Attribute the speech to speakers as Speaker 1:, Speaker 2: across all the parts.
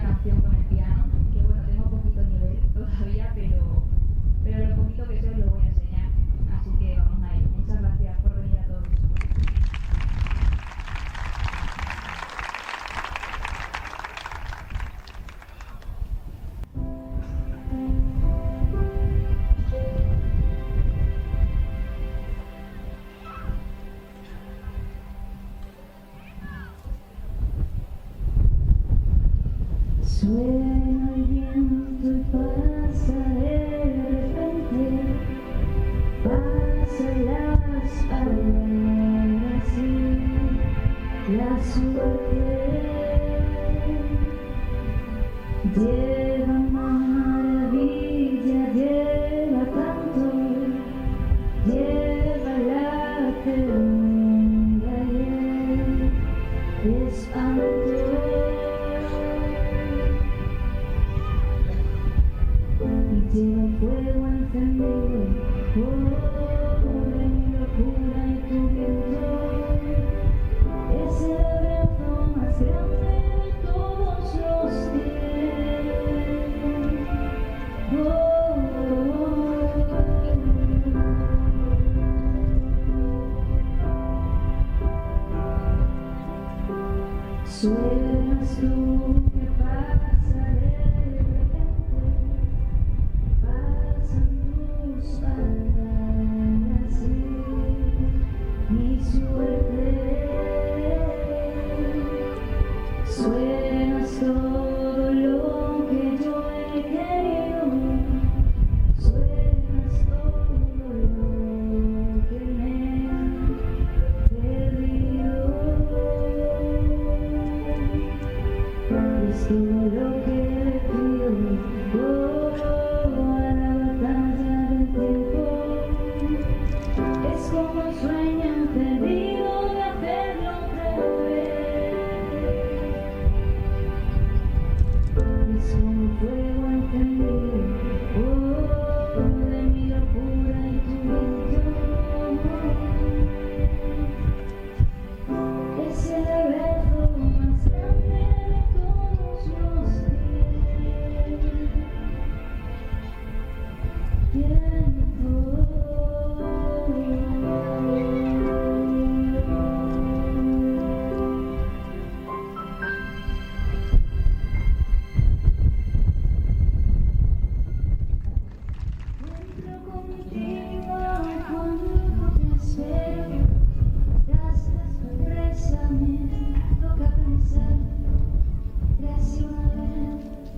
Speaker 1: canción con el piano, que bueno, tengo poquito nivel todavía, pero lo poquito que sé os lo voy a enseñar. Así que vamos a ir. Muchas gracias por venir a todos.
Speaker 2: Suena el viento y pasa de repente, pasa las palabras y la suerte lleva maravilla, lleva tanto, lleva la ternura y el espanto. Lleva el fuego encendido, de mi locura y tu viento. Es el abrazo más grande de todos los tiempos. Suenas tú que pasa de repente. Pasan tus palabras y mi suerte. Suenas todo lo que yo he querido. Suenas todo lo que me ha perdido. Es todo lo que le pido. Es como un sueño perdido de hacerlo otra vez. Es como fuego encendido, de mi locura y tu viento. Es el abrazo más grande de todos los tiempos.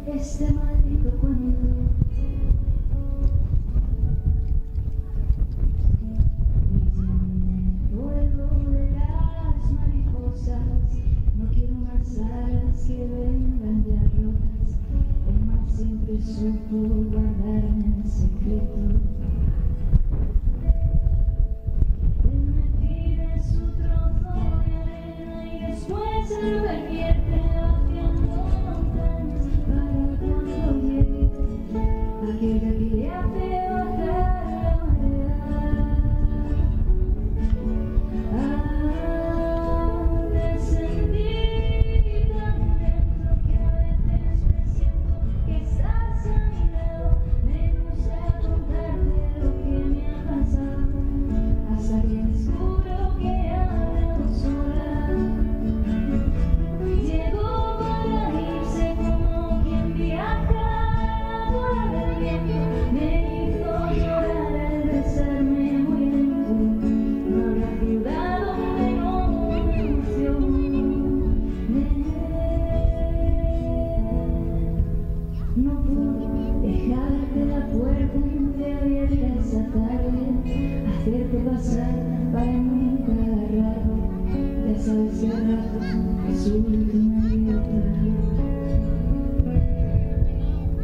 Speaker 2: Este maldito cuento. Me llena el polvo de las mariposas. No quiero más alas que vengan ya rotas. El mar siempre supo guardarme en secreto. Él me pide su trozo de arena y después se lo revierte haciendo montañas para cuando llegue aquella que le hace bajar la marea. Me sentí tan dentro que a veces presiento que estás a mi lado. Me gusta contarte lo que me ha pasado hasta que descubro que he hablado sola. Llegó para irse como quien viaja por el viento. Me hizo llorar al besarme muy lento. No habrá ciudad donde no me emocione. No puedo dejarte la puerta entreabierta esa tarde, hacerte pasar para nunca agarrarme. Ya sabes que al rato es última idiota.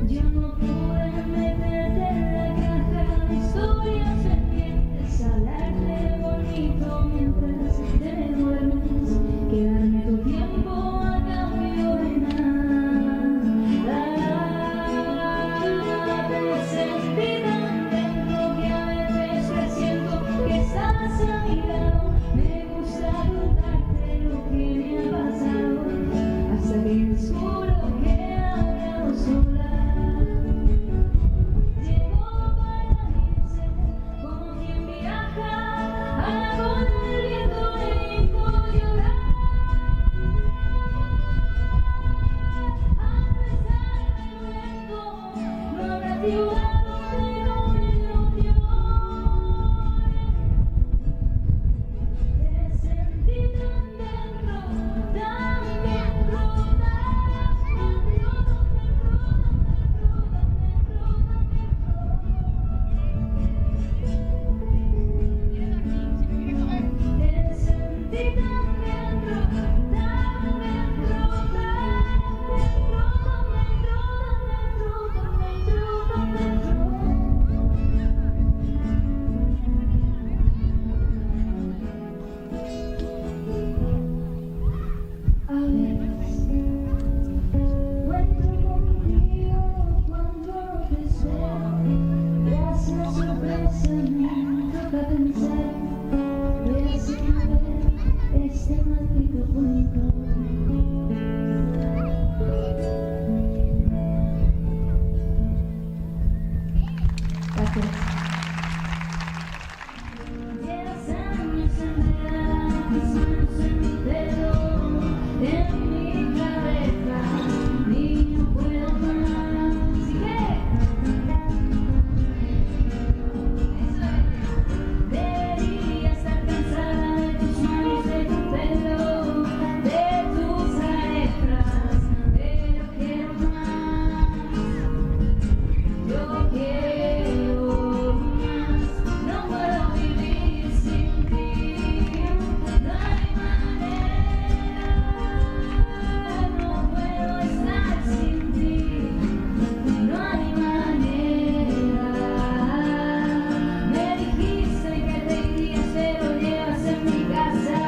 Speaker 2: Yo no pude meterte en la caja de historias pendientes, hablarte bonito mientras te duermes, quedarme tu tiempo a cambio de nada. Te sentí tan dentro que a veces presiento que estás a mi lado. Me gusta contarte lo que me ha pasado hasta que descubro que quedo sola. Llegó para irse, como quien viaja a la cola del viento le hizo llorar. A pesar del viento, no habrá ciudad donde no me lo llore. Te sentí tan dentro, tan dentro, tan dentro, te sentí tan dentro, tan dentro, tan dentro. A veces cuento contigo cuando te espero. Tras la sorpresa me toca pensar que así ver este maldito cuento. Gracias. Llevas años en verano, mis manos en mi pelo, en mi cabeza, y no puedo más. Así que debería estar cansada de tus manos, de tu pelo, de tus arejas, pero quiero más. Yo quiero más. No puedo vivir sin ti. No hay manera. No puedo estar sin ti. No hay manera. Me dijiste que te irías, pero llevas en mi casa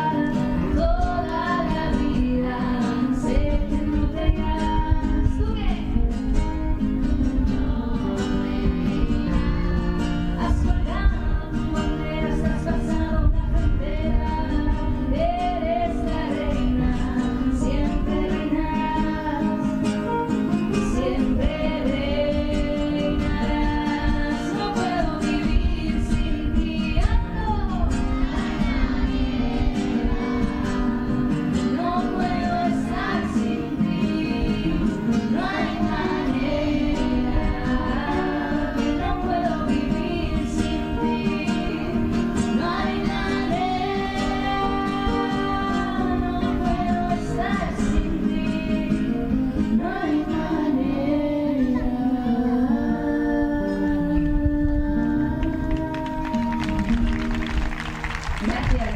Speaker 2: toda la vida. Sé que no te irás. ¿Tú qué? Has colgado tu bandera, has pasado una frontera. Eres la reina, siempre reinarás, siempre reinarás. No puedo vivir sin ti, no puedo estar sin ti. No hay manera. No puedo vivir sin ti. No hay manera. No puedo estar sin ti. No hay manera. Gracias.